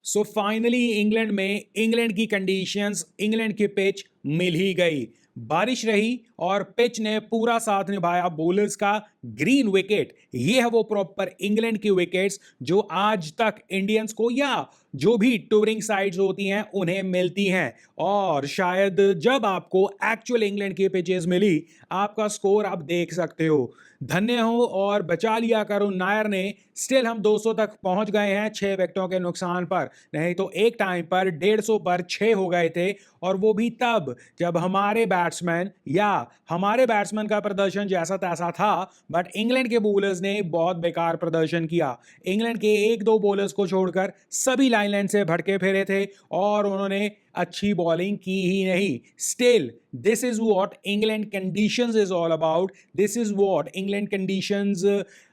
So finally England में England की conditions, England की पिच मिल ही गई। बारिश रही और पिच ने पूरा साथ निभाया बॉलर्स का। ग्रीन विकेट, ये है वो प्रॉपर इंग्लैंड की विकेट्स जो आज तक इंडियंस को या जो भी टूरिंग साइड्स होती हैं उन्हें मिलती हैं। और शायद जब आपको एक्चुअल इंग्लैंड की पिचेस मिली, आपका स्कोर आप देख सकते हो। धन्य हो और बचा लिया करुण नायर ने। स्टिल हम 200 तक पहुंच गए हैं 6 विकेटों के नुकसान पर, नहीं तो एक टाइम पर 150 पर 6 हो गए थे। और वो भी तब जब हमारे बैट्समैन का प्रदर्शन जैसा तैसा था, बट इंग्लैंड के बॉलर्स ने बहुत बेकार प्रदर्शन किया। इंग्लैंड के एक दो बॉलर्स को छोड़कर सभी लाइन से भटके फिरे थे और उन्होंने अच्छी बॉलिंग की ही नहीं। Still this is what England conditions is all about. This is what England conditions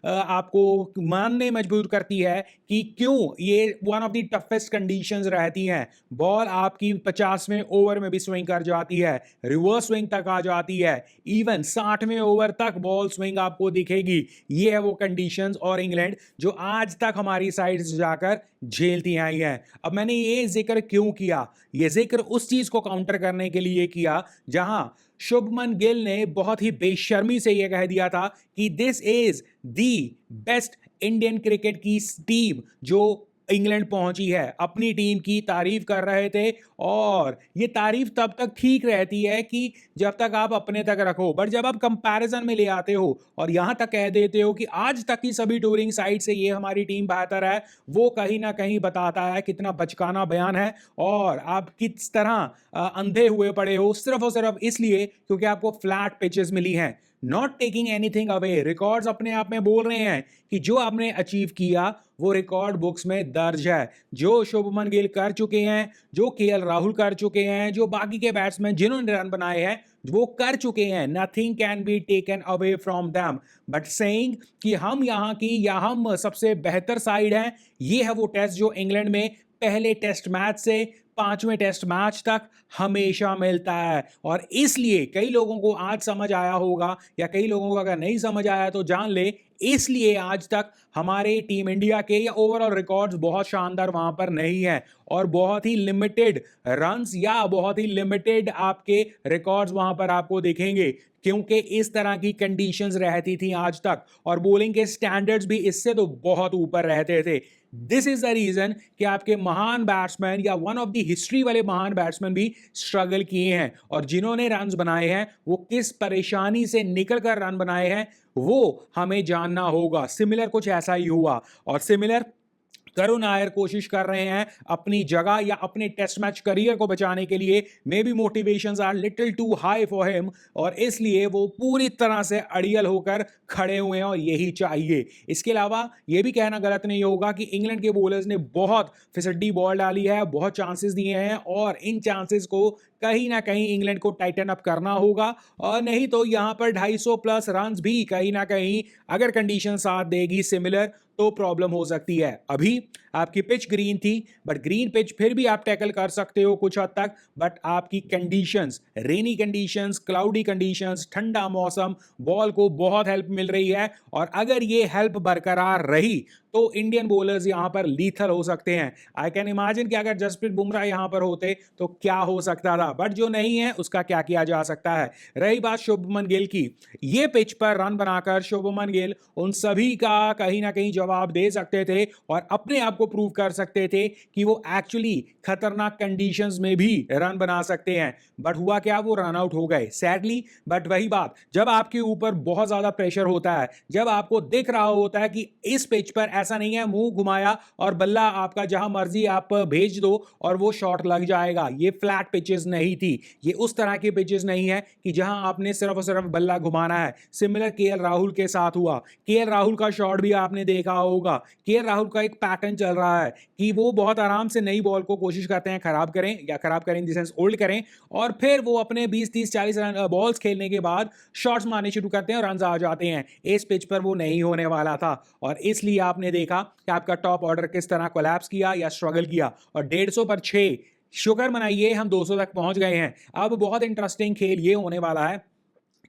आपको मानने मजबूर करती है कि क्यों ये one of the toughest conditions रहती हैं। बॉल आपकी 50वें ओवर में भी स्विंग कर जाती है, रिवर्स स्विंग तक आ जाती है, इवन 60वें ओवर तक बॉल स्विंग आपको दिखेगी। ये है वो कंडीशंस और इंग्लैंड जो आज तक हमारी साइड से जाकर झेलती आई है। अब मैंने ये जिक्र क्यों किया? ये जिक्र उस चीज को काउंटर करने के लिए किया जहां शुभमन गिल ने बहुत ही बेशर्मी से यह कह दिया था कि this is the best Indian cricket की टीम जो इंग्लैंड पहुंची है। अपनी टीम की तारीफ कर रहे थे और ये तारीफ तब तक ठीक रहती है कि जब तक आप अपने तक रखो, बट जब आप कंपैरिजन में ले आते हो और यहां तक कह देते हो कि आज तक की सभी टूरिंग साइट से ये हमारी टीम बेहतर है, वो कहीं ना कहीं बताता है कितना बचकाना बयान है और आप किस तरह अंधे हुए पड़े हो सिर्फ और सिर्फ इसलिए क्योंकि आपको फ्लैट पिचेस मिली हैं। Not taking anything away, records अपने आप में बोल रहे हैं कि जो आपने अचीव किया वो रिकॉर्ड बुक्स में दर्ज है। जो शुभमन गिल कर चुके हैं, जो केएल राहुल कर चुके हैं, जो बाकी के बैट्समैन जिन्होंने रन बनाए हैं वो कर चुके हैं। Nothing can be taken away from them. But saying कि हम यहाँ की या हम सबसे बेहतर साइड हैं, ये है वो टेस्ट जो इंग्लैंड में पहले टेस्ट मैच से 5वें टेस्ट मैच तक हमेशा मिलता है। और इसलिए कई लोगों को आज समझ आया होगा या कई लोगों को अगर नहीं समझ आया तो जान ले, इसलिए आज तक हमारे टीम इंडिया के या ओवरऑल रिकॉर्ड्स बहुत शानदार वहां पर नहीं है और बहुत ही लिमिटेड रन्स या बहुत ही लिमिटेड आपके रिकॉर्ड्स वहां पर आपको दिखेंगे क्योंकि इस तरह की कंडीशंस रहती थी आज तक और बॉलिंग के स्टैंडर्ड्स भी इससे तो बहुत ऊपर रहते थे। दिस इज द रीजन कि आपके महान बैट्समैन या वन ऑफ द हिस्ट्री वाले महान बैट्समैन भी स्ट्रगल किए हैं और जिन्होंने रन्स बनाए हैं वो किस परेशानी से निकलकर रन बनाए हैं वो हमें जानना होगा। सिमिलर कुछ ऐसा ही हुआ और सिमिलर करुण नायर कोशिश कर रहे हैं अपनी जगह या अपने टेस्ट मैच करियर को बचाने के लिए। May be motivations are little too high for him और इसलिए वो पूरी तरह से अड़ियल होकर खड़े हुए हैं और यही चाहिए। इसके अलावा यह भी कहना गलत नहीं होगा कि इंग्लैंड के बॉलर्स ने बहुत फिसड्डी बॉल डाली है, बहुत चांसेस दिए हैं और इन चांसेस को कहीं ना कहीं इंग्लैंड को टाइटन अप करना होगा और नहीं तो यहां पर 250 प्लस रन भी कहीं ना कहीं अगर कंडीशन साथ देगी सिमिलर तो प्रॉब्लम हो सकती है। अभी आपकी पिच ग्रीन थी बट ग्रीन पिच फिर भी आप टैकल कर सकते हो कुछ हद तक, बट आपकी कंडीशंस, रेनी कंडीशंस, क्लाउडी कंडीशंस, ठंडा मौसम, बॉल को बहुत हेल्प मिल रही है और अगर ये हेल्प बरकरार रही तो इंडियन बॉलर्स यहां पर लीथल हो सकते हैं। आई कैन इमेजिन कि अगर जसप्रीत बुमराह यहां पर होते तो क्या हो सकता था, बट जो नहीं है उसका क्या किया जा सकता है। रही बात शुभमन गिल की, ये पिच पर रन बनाकर शुभमन गिल उन सभी का कहीं ना कहीं जवाब दे सकते थे और अपने आप को प्रूव कर सकते थे कि वो एक्चुअली खतरनाक कंडीशंस में भी रन बना सकते हैं। बट हुआ क्या, वो रन आउट हो गए सैडली। बट वही बात, जब आपके ऊपर बहुत ज्यादा प्रेशर होता है, जब आपको दिख रहा होता है कि इस पिच पर ऐसा नहीं है मुंह घुमाया और बल्ला आपका जहां मर्जी आप भेज दो और वो शॉट लग जाएगा। ये फ्लैट पिचेस नहीं थी, ये उस तरह की पिचेस नहीं है कि जहां आपने सिर्फ और सिर्फ बल्ला घुमाना है। सिमिलर केएल राहुल के साथ हुआ। केएल राहुल का शॉट भी आपने देखा होगा। केएल राहुल का एक पैटर्न चल रहा है कि वो बहुत आराम से नई बॉल को कोशिश करते हैं खराब करें या खराब करें इन द सेंस ओल्ड करें और फिर वो अपने 20 30 40 रन बॉल्स खेलने के बाद शॉट्स मारने शुरू करते हैं और रन आ जाते हैं। इस पिच पर वो नहीं होने वाला था और इसलिए आपने देखा कि आपका टॉप ऑर्डर किस तरह कोलैप्स किया या स्ट्रगल किया और 150 पर 6। शुक्र मनाइए हम 200 तक पहुंच गए हैं। अब बहुत इंटरेस्टिंग खेल ये होने वाला है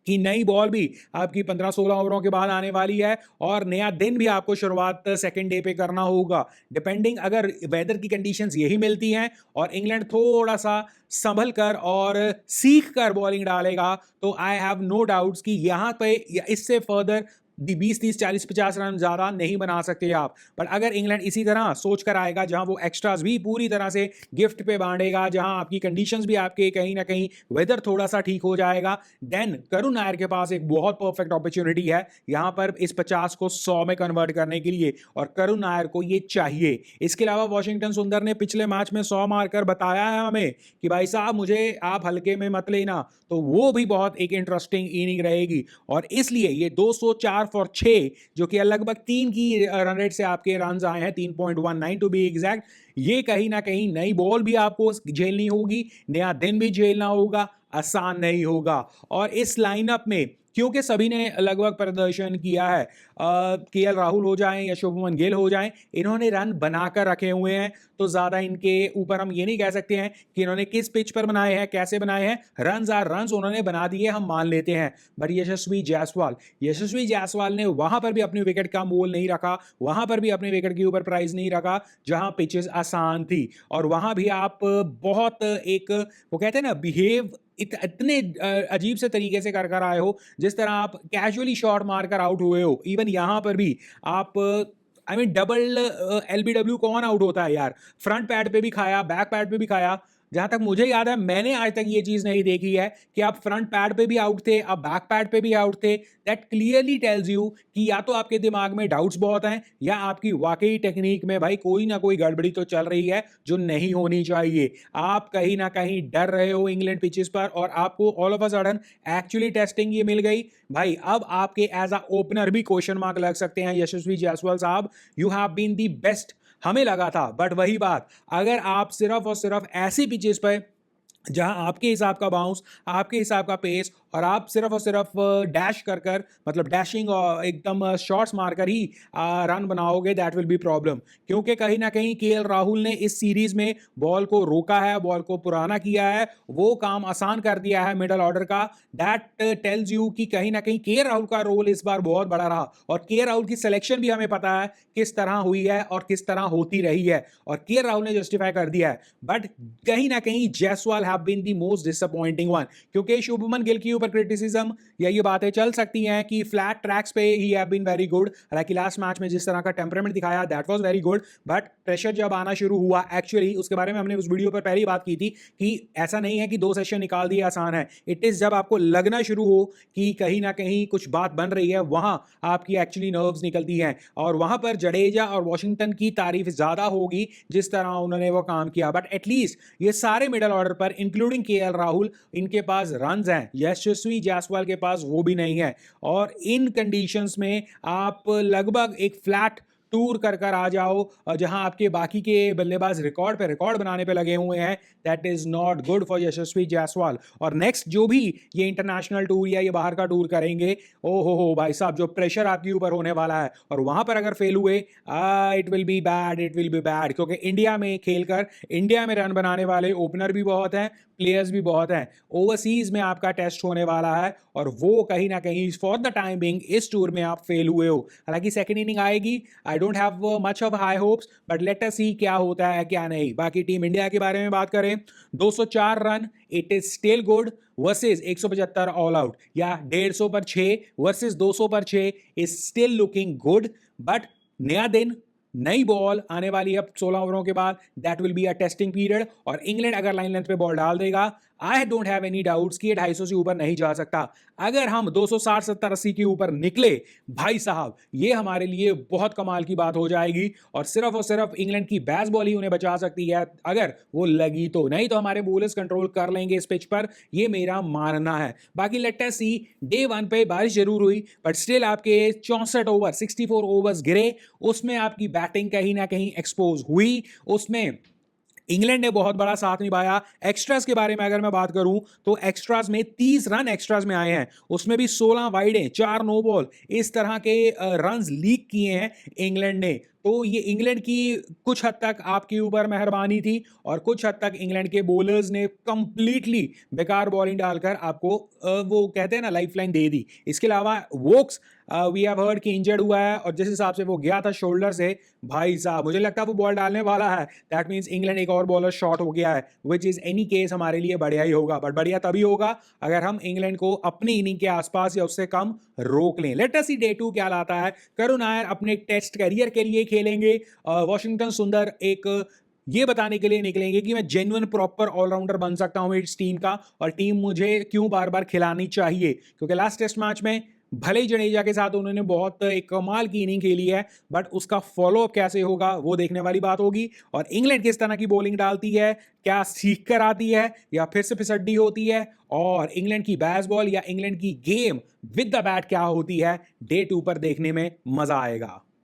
कि नई बॉल भी आपकी 15-16 ओवरों के बाद आने वाली है और नया दिन भी आपको शुरुआत सेकंड डे पे करना होगा, डिपेंडिंग अगर वेदर की कंडीशंस यही मिलती हैं और इंग्लैंड थोड़ा सा संभल कर और सीख कर बॉलिंग डालेगा तो आई हैव नो डाउट्स कि यहाँ पे इससे फर्दर 20-30-40-50 रन ज़्यादा नहीं बना सकते आप। बट अगर इंग्लैंड इसी तरह सोच कर आएगा जहां वो एक्स्ट्राज भी पूरी तरह से गिफ्ट पे बांटेगा, जहां आपकी कंडीशंस भी आपके कहीं ना कहीं वेदर थोड़ा सा ठीक हो जाएगा, देन करुण नायर के पास एक बहुत परफेक्ट अपॉर्चुनिटी है यहां पर इस 50 को 100 में कन्वर्ट करने के लिए और करुण नायर को ये चाहिए। इसके अलावा वॉशिंगटन सुंदर ने पिछले मैच में 100 मारकर बताया है हमें कि भाई साहब मुझे आप हल्के में मत लेना, तो वो भी बहुत एक इंटरेस्टिंग इनिंग रहेगी और इसलिए ये 204 फॉर 6 जो कि लगभग 3 की रन रेट से आपके रन आए हैं, 3.19 टू बी एग्जैक्ट, ये कहीं ना कहीं नई बॉल भी आपको झेलनी होगी, नया दिन भी झेलना होगा, आसान नहीं होगा। और इस लाइनअप में क्योंकि सभी ने लगभग प्रदर्शन किया है, केएल राहुल हो जाएं या शुभमन गिल हो जाएं, इन्होंने रन बनाकर रखे हुए हैं, तो ज्यादा इनके ऊपर हम ये नहीं कह सकते हैं कि इन्होंने किस पिच पर बनाए हैं, कैसे बनाए हैं, रन आर रन उन्होंने बना दिए, हम मान लेते हैं। बट यशस्वी जायसवाल ने वहां पर भी अपनी विकेट का मोल नहीं रखा, वहां पर भी अपने विकेट के ऊपर प्राइस नहीं रखा जहां पिचेस आसान थी, और वहां भी आप बहुत एक वो कहते हैं ना बिहेव इतने अजीब से तरीके से कर आए हो, जिस तरह आप कैजुअली शॉट मारकर आउट हुए हो। इवन यहां पर भी आप आई मीन डबल एलबीडब्ल्यू कौन आउट होता है यार, फ्रंट पैड पे भी खाया, बैक पैड पे भी खाया। जहां तक मुझे याद है मैंने आज तक ये चीज नहीं देखी है कि आप फ्रंट पैड पे भी आउट थे, आप बैक पैड पे भी आउट थे। दैट क्लियरली टेल्स यू कि या तो आपके दिमाग में डाउट्स बहुत हैं या आपकी वाकई टेक्निक में भाई कोई ना कोई गड़बड़ी तो चल रही है जो नहीं होनी चाहिए। आप कहीं ना कहीं डर रहे हो इंग्लैंड पिचेस पर और आपको all of a sudden actually testing ये मिल गई भाई। अब आपके एज अ ओपनर भी क्वेश्चन मार्क लग सकते हैं। यशस्वी जायसवाल साहब, you have been the best, हमें लगा था, बट वही बात, अगर आप सिर्फ और सिर्फ ऐसी पिचेस पर जहां आपके हिसाब का बाउंस, आपके हिसाब का पेस और आप सिर्फ और सिर्फ डैश कर कर मतलब डैशिंग और एकदम शॉट्स मारकर ही रन बनाओगे, दैट विल बी प्रॉब्लम। क्योंकि कहीं ना कहीं केएल राहुल ने इस सीरीज में बॉल को रोका है, बॉल को पुराना किया है, वो काम आसान कर दिया है मिडल ऑर्डर का। दैट टेल्स यू कि कहीं ना कहीं केएल राहुल का रोल इस बार बहुत बड़ा रहा और केएल राहुल की सिलेक्शन भी हमें पता है किस तरह हुई है और किस तरह होती रही है और केएल राहुल ने जस्टिफाई कर दिया है। बट कहीं ना कहीं Jaiswal have been the most disappointing one, क्योंकि शुभमन गिल के ऊपर क्रिटिसिज्म या ये बातें चल सकती हैं कि फ्लैट ट्रैक्स पे he have been very good, हालांकि लास्ट मैच में जिस तरह का टेम्परामेंट दिखाया that was very good, but pressure जब आना शुरू हुआ, एक्चुअली उसके बारे में हमने उस वीडियो पर पहली बात की थी कि ऐसा नहीं है कि 2 सेशन निकाल दिए आसान है। इट इज जब आपको लगना शुरू हो कि कहीं ना कहीं कुछ बात बन रही है, वहां आपकी एक्चुअली नर्व्स निकलती हैं और वहां पर जडेजा और वॉशिंगटन की तारीफ ज्यादा होगी जिस तरह उन्होंने वो काम किया। बट एटलीस्ट ये सारे मिडल ऑर्डर पर इंक्लूडिंग केएल राहुल, इनके पास रन्स हैं, यशस्वी जायसवाल के पास वो भी नहीं है और इन कंडीशंस में आप लगभग एक फ्लैट टूर कर आ जाओ जहां आपके बाकी के बल्लेबाज रिकॉर्ड पे रिकॉर्ड बनाने पे लगे हुए हैं, that is not good for Yashasvi Jaiswal. और नेक्स्ट जो भी ये इंटरनेशनल टूर या ये बाहर का टूर करेंगे, ओ हो भाई साहब, जो प्रेशर आपके ऊपर होने वाला है और वहां पर अगर फेल हुए, it will be bad, it will be bad, क्योंकि इंडिया में खेलकर इंडिया में रन बनाने वाले ओपनर भी बहुत हैं, प्लेयर्स भी बहुत हैं। ओवरसीज में आपका टेस्ट होने वाला है और वो कहीं ना कहीं फॉर द टाइम बिंग इस टूर में आप फेल हुए हो। हालांकि सेकंड इनिंग आएगी, I don't have much of high hopes, but let us see क्या होता है क्या नहीं। बाकी टीम इंडिया के बारे में बात करें, 204 run, it is still good versus 175 all out, या 150 पर 6 वर्सेस 200 पर 6 is still looking good. But नया दिन, नई बॉल आने वाली है अब 16 ओवरों के बाद, that will be a testing period और इंग्लैंड अगर लाइन लेंथ पे बॉल डाल देगा, आई डोंट हैव एनी डाउट्स कि ये 250 से ऊपर नहीं जा सकता। अगर हम 260 70 80 के ऊपर निकले, भाई साहब ये हमारे लिए बहुत कमाल की बात हो जाएगी और सिर्फ इंग्लैंड की बैस बॉल ही उन्हें बचा सकती है अगर वो लगी तो, नहीं तो हमारे बॉलर्स कंट्रोल कर लेंगे इस पिच पर, ये मेरा मानना है। बाकी लेट अस सी, डे 1 पे बारिश जरूर हुई बट स्टिल आपके 64 ओवर 64 ओवर्स गिरे, उसमें आपकी बैटिंग कहीं ना कहीं एक्सपोज हुई, उसमें इंग्लैंड ने बहुत बड़ा साथ निभाया। एक्स्ट्रास के बारे में अगर मैं बात करूं तो एक्स्ट्रास में 30 रन एक्स्ट्रास में आए हैं, उसमें भी 16 वाइड हैं, 4 नो बॉल, इस तरह के रन्स लीक किए हैं इंग्लैंड ने। तो ये इंग्लैंड की कुछ हद तक आपके ऊपर मेहरबानी थी और कुछ हद तक इंग्लैंड के बॉलर्स ने कंप्लीटली बेकार बॉलिंग डालकर आपको वो कहते हैं ना लाइफलाइन दे दी। इसके अलावा वोक्स वी हैव हर्ड कि इंजर्ड हुआ है और जिस हिसाब से वो गया था शोल्डर से, भाई साहब मुझे लगता है वो बॉल डालने वाला है, दैट मीन्स इंग्लैंड एक और बॉलर शॉर्ट हो गया है, विच इज एनी केस हमारे लिए बढ़िया ही होगा। बट बढ़िया तभी होगा अगर हम इंग्लैंड को अपनी इनिंग के आसपास या उससे कम रोक लें। लेट अस सी डे 2 क्या लाता है। करुण नायर अपने टेस्ट करियर के लिए खेलेंगे। वॉशिंगटन सुंदर एक ये बताने के लिए निकलेंगे कि मैं जेन्युइन प्रॉपर ऑलराउंडर बन सकता हूं इस टीम का और टीम मुझे क्यों बार बार खिलानी चाहिए, क्योंकि लास्ट टेस्ट मैच में भले ही जडेजा के साथ उन्होंने बहुत एक कमाल की इनिंग खेली है, बट उसका फॉलोअप कैसे होगा वो देखने वाली बात होगी। और इंग्लैंड किस तरह की बॉलिंग डालती है, क्या सीख कर आती है या फिर से फिसड्डी होती है, और इंग्लैंड की बेसबॉल या इंग्लैंड की गेम विद द बैट क्या होती है, डे 2 पर देखने में मजा आएगा।